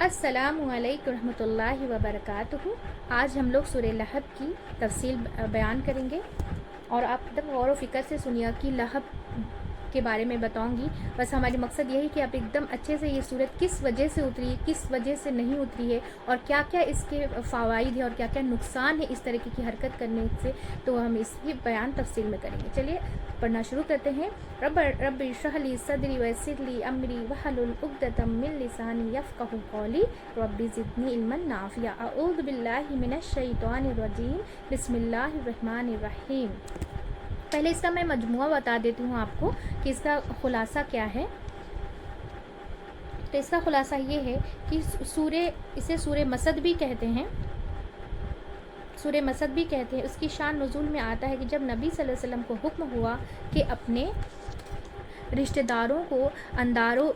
अस्सलामु अलैकुम रहमतुल्लाहि व बरकातुहू। आज हम लोग सूरह लहब की तफसील बयान करेंगे और आप एकदम गौर व फिक्र से सुनिए कि लहब के बारे में बताऊंगी। बस हमारी मकसद यही कि आप एकदम अच्छे से ये सूरत किस वजह से उतरी है, किस वजह से नहीं उतरी है और क्या क्या इसके फ़वाइद है और क्या क्या नुकसान है इस तरीके की हरकत करने से, तो हम इसकी बयान तफसील में करेंगे। चलिए पढ़ना शुरू करते हैं। रब्बि इश्रह ली सदरी वयस्सिर ली अमरी वहलुल उक़दतम मिन लिसानी यफ़क़हू क़ौली रब्बि ज़िदनी इल्मन नाफ़िया। अऊज़ु बिल्लाहि मिनश शैतानिर रजीम। बिस्मिल्लाहिर रहमानिर रहीम। पहले इसका मैं मजमुआ बता देती हूँ आपको कि इसका खुलासा क्या है। तो इसका खुलासा ये है कि इसे सूरे मसद भी कहते हैं, सूरे मसद भी कहते हैं। उसकी शान नुज़ूल में आता है कि जब नबी सल्लल्लाहु अलैहि वसल्लम को हुक्म हुआ कि अपने रिश्तेदारों को अंजारो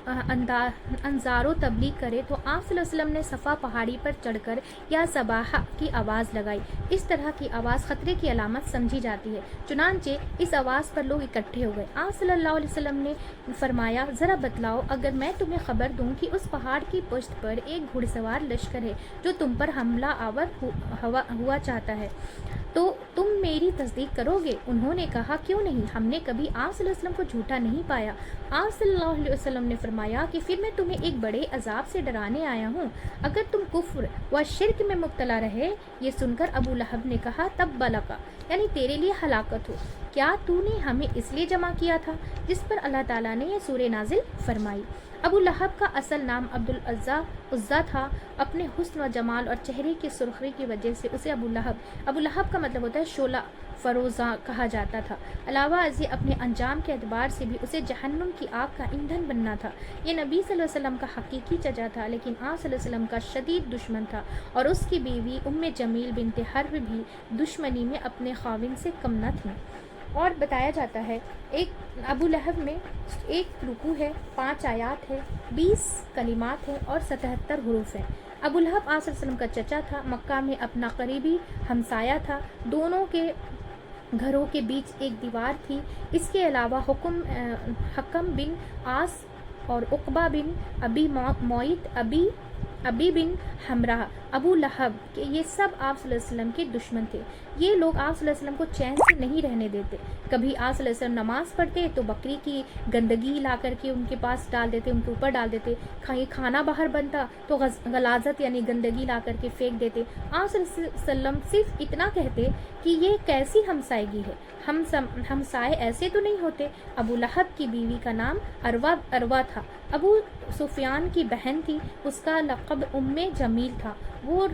तबलीग करे, तो आप सल्लल्लाहु अलैहि वसल्लम ने सफ़ा पहाड़ी पर चढ़कर या सबाहा की आवाज़ लगाई। इस तरह की आवाज़ ख़तरे की अलामत समझी जाती है। चुनांचे इस आवाज़ पर लोग इकट्ठे हो गए। आप सल्लल्लाहु अलैहि वसल्लम ने फरमाया, ज़रा बतलाओ, अगर मैं तुम्हें ख़बर दूँ कि उस पहाड़ की पुश्त पर एक घुड़सवार लश्कर है जो तुम पर हमला आवर हुआ चाहता है, तो तुम मेरी तस्दीक करोगे? उन्होंने कहा, क्यों नहीं, हमने कभी आप सल्लल्लाहु अलैहि वसल्लम को झूठा नहीं पाया। आप सल्लल्लाहु अलैहि वसल्लम ने फरमाया कि फिर मैं तुम्हें एक बड़े अजाब से डराने आया हूँ, अगर तुम कुफ्र व शिर्क में मुब्तला रहे। ये सुनकर अबू लहब ने कहा, तब बलका, यानी तेरे लिए हलाकत हो। क्या तूने हमें इसलिए जमा किया था? जिस पर अल्लाह ताला ने यह सूरह नाजिल फरमाई। अबू लहब का असल नाम अब्दुल उज़्ज़ा था। अपने हुस्न व जमाल और चेहरे की सुर्खी की वजह से उसे अबू लहब का मतलब होता है शोला फ़रोज़ा कहा जाता था। अलावा अज़ी अपने अंजाम के एतबार से भी उसे जहन्नुम की आग का ईंधन बनना था। ये नबी सल्लल्लाहु अलैहि वसल्लम का हकीकी चचा था, लेकिन आप सल्लल्लाहु अलैहि वसल्लम का शदीद दुश्मन था और उसकी बीवी उम्मे जमील बिनते हर्ब भी दुश्मनी में अपने खाविन से कम न थी। और बताया जाता है एक अबू लहब में एक रुकू है, 5 आयात है, 20 कलिमात हैं और 77 हुरूफ हैं। अबू लहब आप सल्लल्लाहु अलैहि वसल्लम का चचा था, मक्का में अपना करीबी हमसाया था। दोनों के घरों के बीच एक दीवार थी। इसके अलावा हकम बिन आस और उक़बा बिन अबी मोइत, अबी बिन हमरा, अबू लहब के, ये सब आप सल्लल्लाहु अलैहि वसल्लम के दुश्मन थे। ये लोग आप सल्लल्लाहु अलैहि वसल्लम को चैन से नहीं रहने देते। कभी आप सल्लल्लाहु अलैहि वसल्लम नमाज पढ़ते तो बकरी की गंदगी ला करके उनके पास डाल देते, उनके ऊपर डाल देते। खाना बाहर बनता तो गलाजत यानी गंदगी ला करके फेंक देते। आप सल्लल्लाहु अलैहि वसल्लम सिर्फ इतना कहते कि ये कैसी हमसायगी है, हमसाए ऐसे तो नहीं होते। अबू लहब की बीवी का नाम अरवा था, अबू सुफियान की बहन थी, उसका लक़ब उम्मे जमील था। वो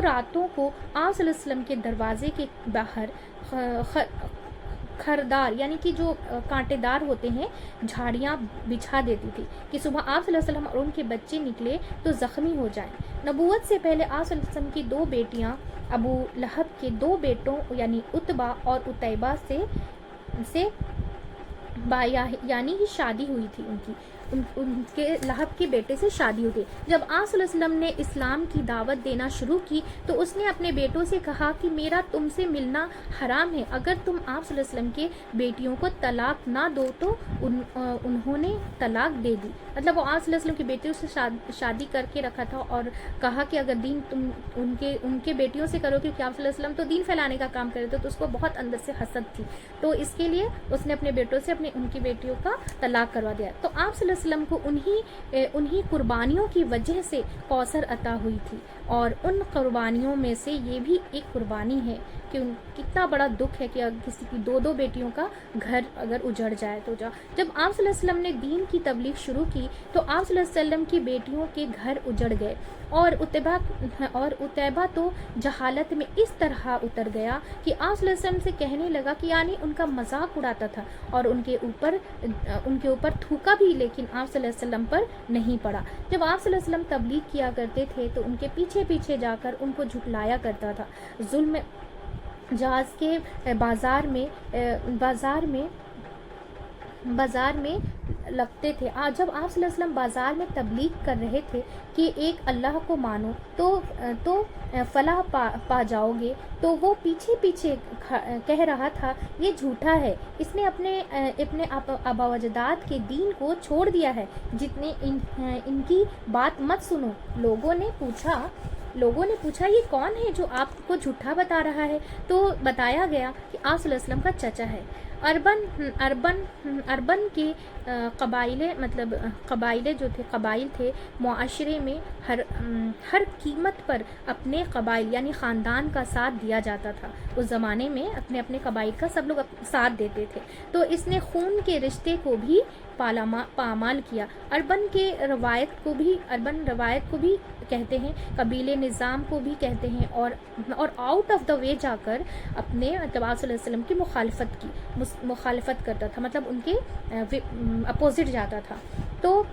रातों को आप सल्लल्लाहु अलैहि वसल्लम के दरवाजे के बाहर खरदार यानी कि जो कांटेदार होते हैं झाड़ियाँ बिछा देती थी कि सुबह आप सल्लल्लाहु अलैहि वसल्लम और उनके बच्चे निकले तो ज़ख्मी हो जाएं। नबूवत से पहले आप सल्लल्लाहु अलैहि वसल्लम की 2 बेटियाँ अबू लहब के 2 बेटों यानी उतबा और उतैबा से यानी कि शादी हुई थी। उनके लहब के बेटे से शादी हुई थी। जब आप सल्लल्लाहु अलैहि वसल्लम ने इस्लाम की दावत देना शुरू की तो उसने अपने बेटों से कहा कि मेरा तुमसे मिलना हराम है। अगर तुम आप सल्लल्लाहु अलैहि वसल्लम के बेटियों को तलाक ना दो तो उन्होंने तलाक दे दी। मतलब वो आप सल्लल्लाहु अलैहि वसल्लम की बेटियों से शादी करके रखा था और कहा कि अगर दीन तुम उनके बेटियों से करो, क्योंकि आप सल्लल्लाहु अलैहि वसल्लम तो दीन फैलाने का काम करे थे, तो उसको बहुत अंदर से हसद थी, तो इसके लिए उसने अपने बेटों से उनकी बेटियों का तलाक करवा दिया। तो आप सल्लल्लाहु अलैहि वसल्लम को उन्हीं कुर्बानियों की वजह से कौसर अता हुई थी और उन कुर्बानियों में से ये भी एक कुर्बानी है कि कितना बड़ा दुख है कि अगर किसी की 2 बेटियों का घर अगर उजड़ जाए तो जब आप सल्लल्लाहु अलैहि वसल्लम ने दीन की तबलीग शुरू की तो आप सल्लल्लाहु अलैहि वसल्लम की बेटियों के घर उजड़ गए और उतैबा तो जहालत में इस तरह उतर गया कि आप सल्लल्लाहु अलैहि वसल्लम से कहने लगा कि यानी उनका मजाक उड़ाता था और उनके ऊपर थूका भी, लेकिन आप सल्लल्लाहु अलैहि वसल्लम पर नहीं पड़ा। जब आप सल्लल्लाहु अलैहि वसल्लम तबलीग किया करते थे तो उनके पीछे पीछे जाकर उनको झुठलाया करता था। जुल्म जहाज के बाजार में लगते थे। जब आप सल्लल्लाहु अलैहि वसल्लम बाज़ार में तबलीग कर रहे थे कि एक अल्लाह को मानो तो फलाह पा जाओगे, तो वो पीछे पीछे कह रहा था ये झूठा है, इसने अपने आबा व अजदाद के दीन को छोड़ दिया है, जितने इनकी बात मत सुनो। लोगों ने पूछा ये कौन है जो आपको झूठा बता रहा है? तो बताया गया कि आप सल्लल्लाहु अलैहि वसल्लम का चचा है। अरबन के कबाइले जो थे, कबाइल थे, मुआशरे में हर कीमत पर अपने कबाइल यानी ख़ानदान का साथ दिया जाता था। उस ज़माने में अपने अपने कबाइल का सब लोग साथ देते थे। तो इसने खून के रिश्ते को भी पामाल किया। अरबन रवायत को भी कहते हैं, कबीले निज़ाम को भी कहते हैं, और आउट ऑफ द वे जाकर अपने मतलब आप सल्लल्लाहु अलैहि वसल्लम की मुखालफत करता था, मतलब उनके अपोजिट जाता था। तो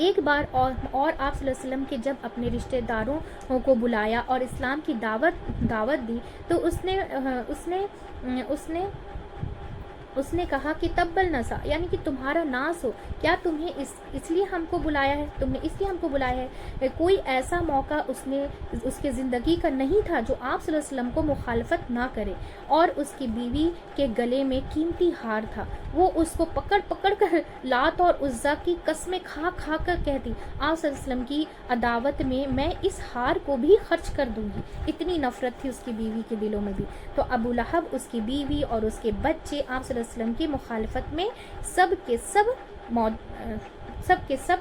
एक बार और आप सल्लल्लाहु अलैहि वसल्लम के जब अपने रिश्तेदारों को बुलाया और इस्लाम की दावत दी, तो उसने कहा कि तब्बल नसा, यानी कि तुम्हारा नाश हो, क्या तुम्हें इसलिए हमको बुलाया है, तुमने इसलिए हमको बुलाया है। कोई ऐसा मौका उसके ज़िंदगी का नहीं था जो आप सल्लल्लाहु अलैहि वसल्लम को मुखालफत ना करे। और उसकी बीवी के गले में कीमती हार था, वो उसको पकड़ कर लात और उज़्ज़ा की कस्में खा कर कहती, आप सल्लल्लाहु अलैहि वसल्लम की अदावत में मैं इस हार को भी खर्च कर दूंगी। इतनी नफरत थी उसकी बीवी के दिलों में भी। तो अबू लहब, उसकी बीवी और उसके बच्चे आप सल्लल्लाहु अलैहि वसल्लम की मुखालफत में सब के सब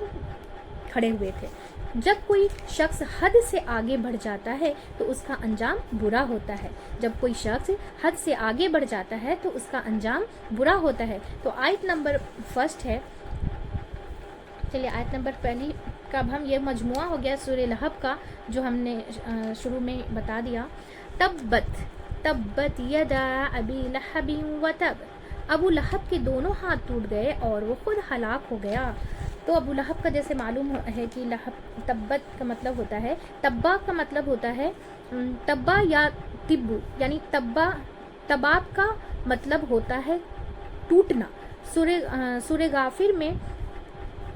खड़े हुए थे। जब कोई शख्स हद से आगे बढ़ जाता है तो उसका अंजाम बुरा होता है। जब कोई शख्स हद से आगे बढ़ जाता है तो उसका अंजाम बुरा होता है। तो आयत नंबर फर्स्ट है, चलिए आयत नंबर पहली का हम ये मजमुआ हो गया सूरह लहब का, जो हमने शुरू में बता दिया। तब्बत यदा अबी लहब व तब, अबू लहब के दोनों हाथ टूट गए और वो खुद हलाक हो गया। तो अबू लहब का जैसे मालूम है कि लहब, तब्बत का मतलब होता है, तब्बा का मतलब होता है तब्बा या तिब्बू, यानी तबाब का मतलब होता है टूटना। सूरह गाफिर में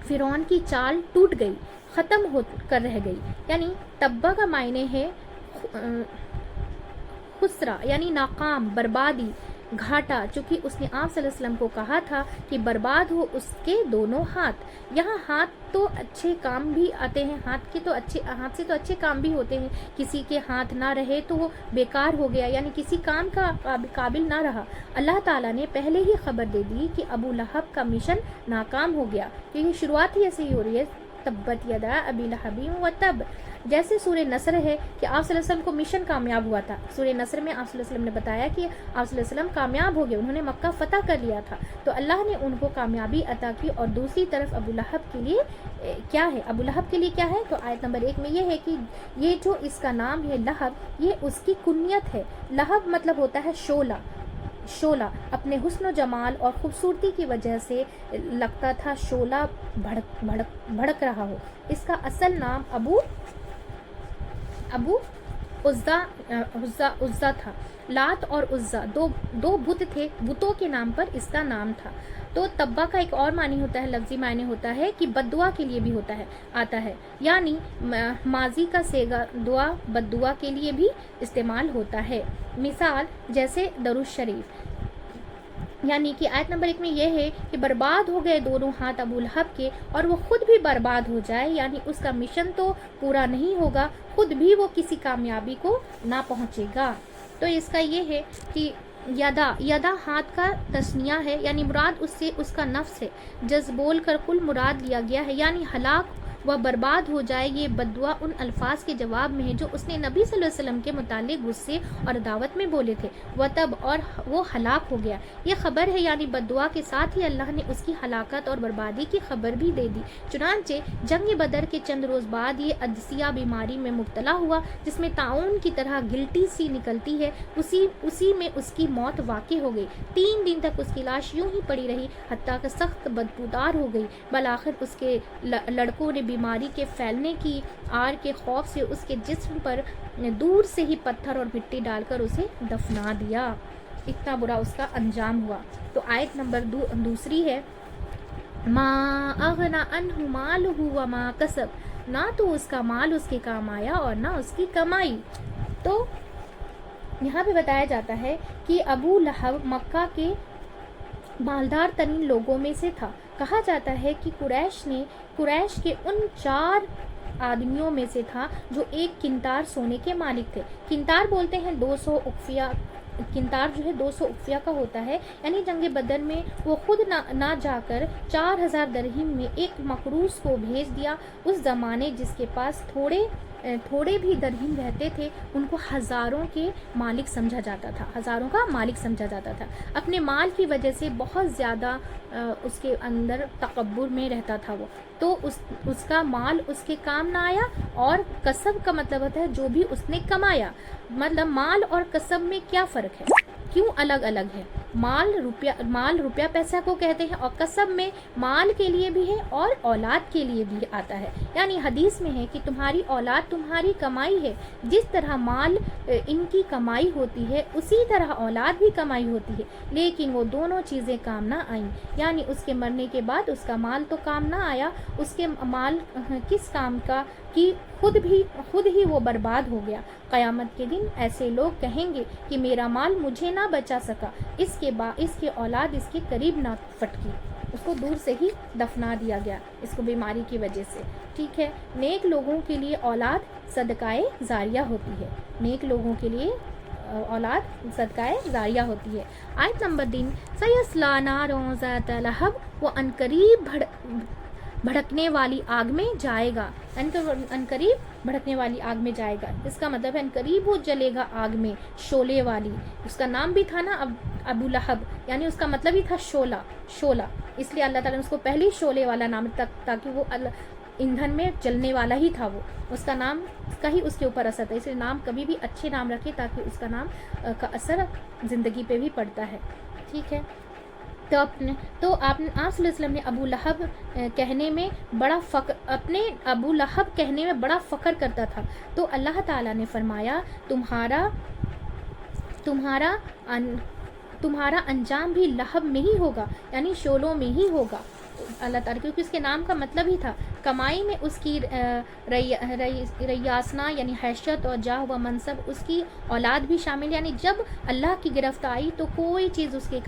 फिरौन की चाल टूट गई, ख़त्म हो कर रह गई, यानी तब्बा का मायने है खुसरा, यानी नाकाम, बर्बादी, घाटा। चूँकि उसने आप सल्लल्लाहु अलैहि वसल्लम को कहा था कि बर्बाद हो उसके दोनों हाथ। यहाँ हाथ तो अच्छे काम भी आते हैं, हाथ से तो अच्छे काम भी होते हैं। किसी के हाथ ना रहे तो वो बेकार हो गया, यानी किसी काम का काबिल ना रहा। अल्लाह ताला ने पहले ही खबर दे दी कि अबू लहब का मिशन नाकाम हो गया, क्योंकि शुरुआत ही ऐसे ही हो रही है, तब्बत यदा अबी लहब व तब। जैसे सूरह नसर है कि आप सल्लल्लाहु अलैहि वसल्लम को मिशन कामयाब हुआ था। सूरह नसर में आप सल्लल्लाहु अलैहि वसल्लम ने बताया कि आप सल्लल्लाहु अलैहि वसल्लम कामयाब हो गए, उन्होंने मक्का फतह कर लिया था, तो अल्लाह ने उनको कामयाबी अता की। और दूसरी तरफ अबू लहब के लिए क्या है, अबू लहब के लिए क्या है? तो आयत नंबर 1 में ये है कि ये जो इसका नाम है लहब, ये उसकी कुन्नियत है। लहब मतलब होता है शोला। अपने हुस्न जमाल और खूबसूरती की वजह से लगता था शोला भड़क रहा हो। इसका असल नाम अबू उज़्ज़ा था। लात और उज़्ज़ा दो बुत थे, बुतों के नाम पर इसका नाम था। तो तब्बा का एक और मानी होता है, लफ्ज़ी मायने होता है कि बद्दुआ के लिए भी आता है, यानी माजी का सेगा दुआ बद्दुआ के लिए भी इस्तेमाल होता है। मिसाल जैसे दरूद शरीफ, यानी कि आयत नंबर 1 में यह है कि बर्बाद हो गए दोनों हाथ अबू लहब के, और वो खुद भी बर्बाद हो जाए, यानी उसका मिशन तो पूरा नहीं होगा, खुद भी वो किसी कामयाबी को ना पहुंचेगा। तो इसका ये है कि यदा हाथ का तस्निया है, यानी मुराद उससे उसका नफ्स है। जज बोल कर कुल मुराद लिया गया है, यानी हलाक व बर्बाद हो जाए। ये बद्दुआ उन अल्फाज के जवाब में है जो उसने नबी सल्लल्लाहु अलैहि वसल्लम के मुतालिक गुस्से और दावत में बोले थे। वह तब और वो हलाक हो गया, ये खबर है, यानी बद्दुआ के साथ ही अल्लाह ने उसकी हलाकत और बर्बादी की खबर भी दे दी। चुनांचे जंग बदर के चंद रोज़ बाद ये अदसिया बीमारी में मुब्तला हुआ, जिसमें ताउन की तरह गिल्टी सी निकलती है। उसी में उसकी मौत वाक़ई हो गई। 3 दिन तक उसकी लाश यूं ही पड़ी रही, हत्ता कि सख्त बदबूदार हो गई। बलाखिर उसके लड़कों ने बीमारी के फैलने की आड़ के खौफ से उसके जिस्म पर दूर से ही पत्थर और मिट्टी डालकर उसे दफना दिया। इतना बुरा उसका अंजाम हुआ। तो आयत नंबर दूसरी है मा अगना अन्हु मालुहु व मा कसब, ना तो उसका माल उसके काम आया और ना उसकी कमाई। तो यहाँ पे बताया जाता है कि अबू लहब मक्का के मालदार तरीन लोगों में से था। कहा जाता है कि कुरैश के उन 4 आदमियों में से था जो 1 किंतार सोने के मालिक थे। किंतार बोलते हैं 200 उक्फिया। किंतार जो है 200 उक्फिया का होता है, यानी जंग बदर में वो खुद ना जाकर 4000 दरहिम में एक मकरूस को भेज दिया। उस ज़माने जिसके पास थोड़े भी दरहिम रहते थे उनको हज़ारों के मालिक समझा जाता था, हज़ारों का मालिक समझा जाता था। अपने माल की वजह से बहुत ज़्यादा उसके अंदर तकब्बुर में रहता था वो, तो उसका माल उसके काम ना आया। और कसब का मतलब होता है जो भी उसने कमाया। मतलब माल और कसब में क्या फ़र्क है, क्यों अलग अलग है? माल रुपया पैसा को कहते हैं, और कसब में माल के लिए भी है और औलाद के लिए भी आता है। यानी हदीस में है कि तुम्हारी औलाद तुम्हारी कमाई है। जिस तरह माल इनकी कमाई होती है उसी तरह औलाद भी कमाई होती है, लेकिन वो दोनों चीज़ें काम ना आईं। यानी उसके मरने के बाद उसका माल तो काम ना आया, उसके माल किस काम का कि खुद ही वो बर्बाद हो गया। क़यामत के दिन ऐसे लोग कहेंगे कि मेरा माल मुझे ना बचा सका, इसके औलाद इसके करीब ना फटकी, उसको दूर से ही दफना दिया गया इसको बीमारी की वजह से। ठीक है, नेक लोगों के लिए औलाद सदकाए जारिया होती है। नेक लोगों के लिए औलाद सदकाए जारिया होती है। आयत नंबर 3, सयस्ला नारन ज़ात लहब, वो अनकरीब भड़कने वाली आग में जाएगा। अनकरीब भड़कने वाली आग में जाएगा, इसका मतलब है अनकरीब वो जलेगा आग में, शोले वाली। उसका नाम भी था ना अबू लहब, यानी उसका मतलब ही था शोला, इसलिए अल्लाह ताला ने उसको पहले ही शोले वाला नाम ताकि वो ईंधन में जलने वाला ही था वो, उसका नाम का ही उसके ऊपर असर था। इसलिए नाम कभी भी अच्छे नाम रखे ताकि उसका नाम का असर ज़िंदगी पे भी पड़ता है। ठीक है, तो आप सल्लल्लाहु अलैहि वसल्लम ने अबू लहब कहने में बड़ा फ़ख्र करता था। तो अल्लाह ताला ने फरमाया तुम्हारा अंजाम भी लहब में ही होगा, यानी शोलों में ही होगा। अल्लाह ताला, क्योंकि उसके नाम का मतलब ही था कमाई में उसकी रयासना यानी हैसियत और जाह व मनसब, उसकी औलाद भी शामिल। यानी जब अल्लाह की गिरफ्त आई तो कोई चीज़ उसके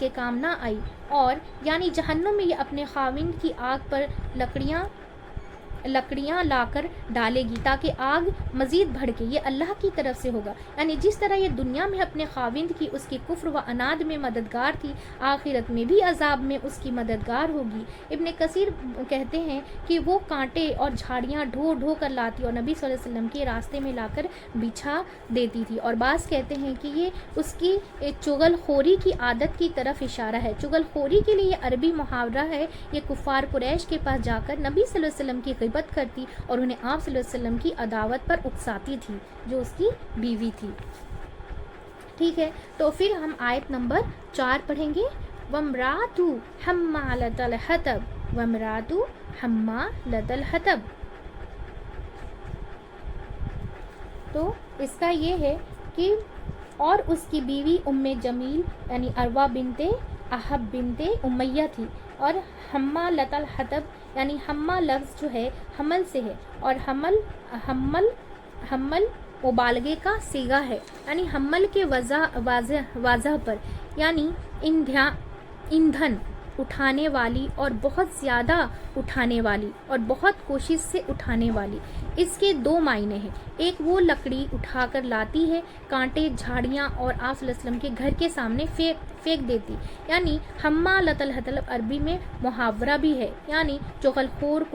काम ना आई, और यानी जहन्नुम में ये अपने खाविंद की आग पर लकड़ियाँ लाकर डालेगी ताकि आग मज़ीद भड़के। ये अल्लाह की तरफ से होगा। यानी जिस तरह ये दुनिया में अपने खाविंद की उसकी कुफ्र व अनाद में मददगार थी, आखिरत में भी अजाब में उसकी मददगार होगी। इब्ने कसीर कहते हैं कि वो कांटे और झाड़ियाँ ढो कर लाती और नबी सल्लल्लाहु अलैहि वसल्लम के रास्ते में लाकर बिछा देती थी। और बाज़ कहते हैं कि ये उसकी चुगलखोरी की आदत की तरफ इशारा है। चुगलखोरी के लिए अरबी मुहावरा है। ये कुफ़ार कुरैश के पास जाकर नबी सल्लल्लाहु अलैहि वसल्लम की ग़िबत करती और उन्हें आप सल्लल्लाहु अलैहि वसल्लम की अदावत पर उकसाती थी, जो उसकी बीवी थी। ठीक है, तो फिर हम आयत नंबर 4 पढ़ेंगे। वमरातु हम्मालतल हतब, वमरातु हम्मालतल हतब। तो इसका ये है कि और उसकी बीवी उम्मे जमील यानी अरवा बिनते अहब बिनते उमैया थी। और हम्मालतल हतब यानी हम्मा लफ्ज़ जो है हमल से है, और हम्मल मुबालगे का सीगा है, यानी हम्मल के वाज़ह पर, यानी ईंधन उठाने वाली और बहुत ज़्यादा उठाने वाली और बहुत कोशिश से उठाने वाली। इसके 2 मायने हैं। एक वो लकड़ी उठाकर लाती है, कांटे झाड़ियाँ और आप सल्लल्लाहु अलैहि वसल्लम के घर के सामने फेंक देती। यानी हम्मा लतल हतल अरबी में मुहावरा भी है, यानी चुगलखोर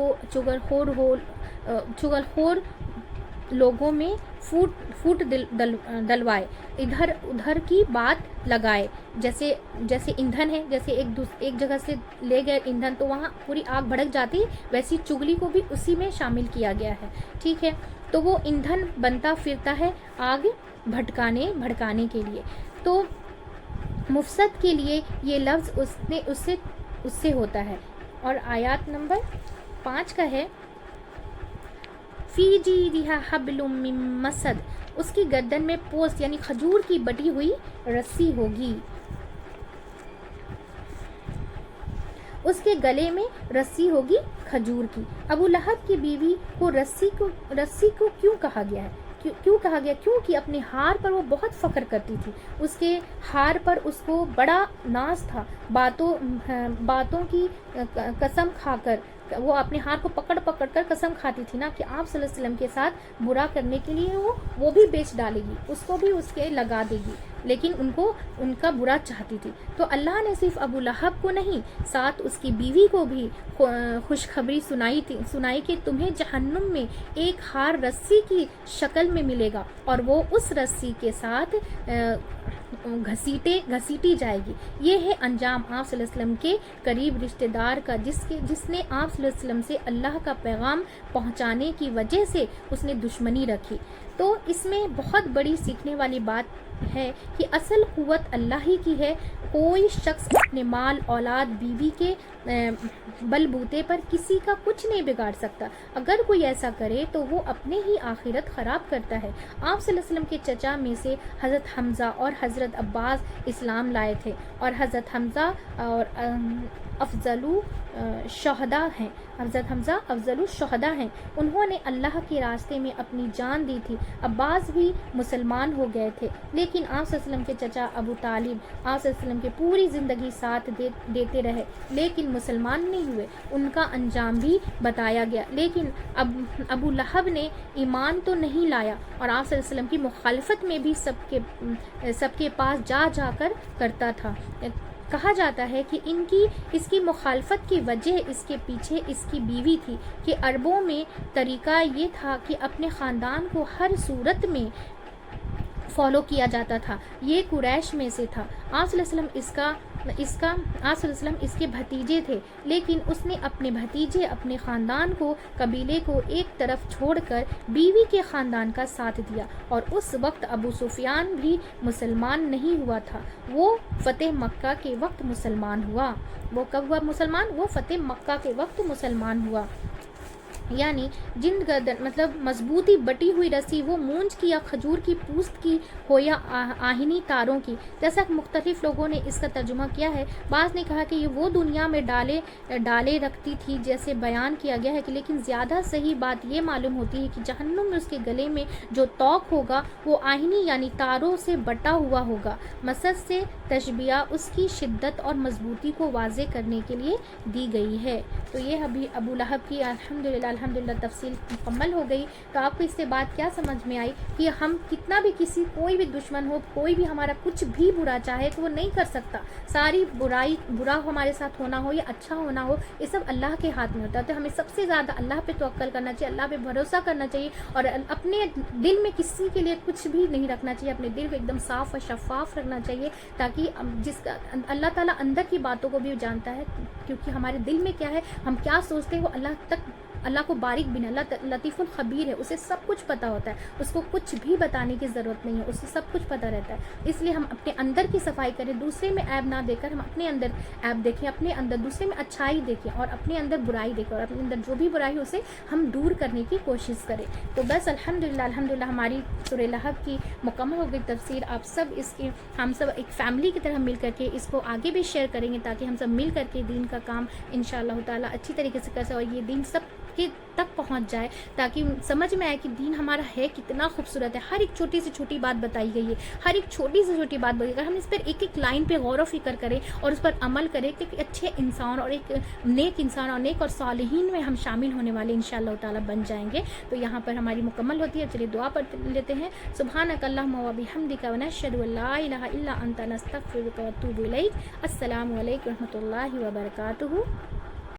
लोगों में फूट डलवाए, इधर उधर की बात लगाए। जैसे ईंधन है, जैसे एक जगह से ले गए ईंधन तो वहाँ पूरी आग भड़क जाती, वैसी चुगली को भी उसी में शामिल किया गया है। ठीक है, तो वो ईंधन बनता फिरता है आग भड़काने के लिए। तो मुफसद के लिए ये लफ्ज़ उससे होता है। और आयत नंबर 5 का है फी जीदिहा हब्लुम मिन मसद, उसकी गर्दन में पोस्त यानी खजूर की बटी हुई रस्सी होगी। اس کے گلے میں رسی ہوگی کھجور کی۔ ابو لہب کی بیوی کو رسی کو کیوں کہا گیا ہے؟ کیوں کہا گیا؟ کیونکہ اپنے ہار پر وہ بہت فخر کرتی تھی، اس کے ہار پر اس کو بڑا ناز تھا، باتوں کی قسم کھا کر وہ اپنے ہار کو پکڑ کر قسم کھاتی تھی نا کہ آپ صلی اللہ علیہ وسلم کے ساتھ برا کرنے کے لیے وہ بھی بیچ ڈالے گی، اس کو بھی اس کے لگا دے گی، لیکن ان کا برا چاہتی تھی۔ تو اللہ نے صرف ابو لہب کو نہیں، ساتھ اس کی بیوی کو بھی خوشخبری سنائی کہ تمہیں جہنم میں ایک ہار رسی کی شکل میں ملے گا اور وہ اس رسی کے ساتھ گھسیٹی جائے گی۔ یہ ہے انجام آپ صلی اللہ علیہ وسلم کے قریب رشتہ دار کا، جس نے آپ صلی اللہ علیہ وسلم سے اللہ کا پیغام پہنچانے کی وجہ سے اس نے دشمنی رکھی۔ تو اس میں بہت بڑی سیکھنے والی بات ہے کہ اصل قوت اللہ ہی کی ہے۔ کوئی شخص اپنے مال، اولاد، بیوی کے بل بوتے پر کسی کا کچھ نہیں بگاڑ سکتا۔ اگر کوئی ایسا کرے تو وہ اپنے ہی آخرت خراب کرتا ہے۔ آپ صلی اللہ علیہ وسلم کے چچا میں سے حضرت حمزہ اور حضرت عباس اسلام لائے تھے، اور حضرت حمزہ اور افضل الشہداء ہیں۔ انہوں نے اللہ کے راستے میں اپنی جان دی تھی۔ عباس بھی مسلمان ہو گئے تھے، لیکن آپ صلی اللہ علیہ وسلم کے چچا ابو طالب آپ صلی اللہ علیہ وسلم کے پوری زندگی ساتھ دیتے رہے، لیکن مسلمان نہیں ہوئے۔ ان کا انجام بھی بتایا گیا، لیکن ابو لہب نے ایمان تو نہیں لایا، اور آپ صلی اللہ علیہ وسلم کی مخالفت میں بھی سب کے پاس جا کر کرتا تھا۔ کہا جاتا ہے کہ اس کی مخالفت کی وجہ اس کے پیچھے اس کی بیوی تھی، کہ عربوں میں طریقہ یہ تھا کہ اپنے خاندان کو ہر صورت میں فالو کیا جاتا تھا۔ یہ قریش میں سے تھا۔ آپ صلی اللہ علیہ وسلم اس کے بھتیجے تھے، لیکن اس نے اپنے بھتیجے، اپنے خاندان کو، قبیلے کو ایک طرف چھوڑ کر بیوی کے خاندان کا ساتھ دیا، اور اس وقت ابو سفیان بھی مسلمان نہیں ہوا تھا۔ وہ فتح مکہ کے وقت مسلمان ہوا۔ وہ کب ہوا مسلمان؟ وہ فتح مکہ کے وقت مسلمان ہوا۔ یعنی جند گردن مطلب مضبوطی بٹی ہوئی رسی، وہ مونج کی یا کھجور کی پوست کی ہو یا آہنی تاروں کی، جیسا کہ مختلف لوگوں نے اس کا ترجمہ کیا ہے۔ بعض نے کہا کہ یہ وہ دنیا میں ڈالے رکھتی تھی جیسے بیان کیا گیا ہے، کہ لیکن زیادہ صحیح بات یہ معلوم ہوتی ہے کہ جہنم میں اس کے گلے میں جو توق ہوگا وہ آہنی یعنی تاروں سے بٹا ہوا ہوگا۔ مسد سے تشبیہ اس کی شدت اور مضبوطی کو واضح کرنے کے لیے دی گئی ہے۔ تو یہ ابھی ابو لہب کی الحمدللہ تفصیل مکمل ہو گئی۔ تو آپ کو اس سے بات کیا سمجھ میں آئی کہ ہم کتنا بھی کوئی بھی دشمن ہو، کوئی بھی ہمارا کچھ بھی برا چاہے تو وہ نہیں کر سکتا۔ ساری برا ہمارے ساتھ ہونا ہو یا اچھا ہونا ہو، یہ سب اللہ کے ہاتھ میں ہوتا ہے۔ تو ہمیں سب سے زیادہ اللہ پہ توکل کرنا چاہیے، اللہ پہ بھروسہ کرنا چاہیے، اور اپنے دل میں کسی کے لیے کچھ بھی نہیں رکھنا چاہیے۔ اپنے دل کو ایک دم صاف اور شفاف رکھنا چاہیے، تاکہ اللہ تعالیٰ اندر کی باتوں کو بھی جانتا ہے، کیونکہ ہمارے دل میں کیا ہے، ہم کیا سوچتے ہیں، وہ اللہ کو باریک بین، اللہ لطیف الخبیر ہے، اسے سب کچھ پتہ ہوتا ہے، اس کو کچھ بھی بتانے کی ضرورت نہیں ہے، اسے سب کچھ پتہ رہتا ہے۔ اس لیے ہم اپنے اندر کی صفائی کریں، دوسرے میں عیب نہ دیکھ کر ہم اپنے اندر عیب دیکھیں، اپنے اندر دوسرے میں اچھائی دیکھیں، اور اپنے اندر برائی دیکھیں، اور اپنے اندر جو بھی برائی ہے اسے ہم دور کرنے کی کوشش کریں۔ تو بس الحمدللہ ہماری سورہ لہب کی مکمل ہو گئی تفسیر۔ ہم سب ایک فیملی کی طرح مل کر کے اس کو آگے بھی شیئر کریں گے، تاکہ ہم سب مل کر کے دین کا کام انشاءاللہ تعالیٰ اچھی طریقے سے کر سکیں، اور یہ دین سب کے تک پہنچ جائے، تاکہ سمجھ میں آئے کہ دین ہمارا ہے کتنا خوبصورت ہے۔ ہر ایک چھوٹی سے چھوٹی بات بتائی گئی ہے، ہر ایک چھوٹی سے چھوٹی بات بتائی گئی، اگر ہم اس پر ایک ایک لائن پہ غور و فکر کریں اور اس پر عمل کریں، تو ایک اچھے انسان اور ایک نیک انسان اور نیک اور صالحین میں ہم شامل ہونے والے انشاءاللہ تعالیٰ بن جائیں گے۔ تو یہاں پر ہماری مکمل ہوتی ہے۔ چلیے دعا پڑھ لیتے ہیں۔ سبحانک اللہم و بحمدک ونشہد ان لا الہ الا انت نستغفرک ونتوب الیک۔ السلام علیکم ورحمۃ اللہ وبرکاتہ۔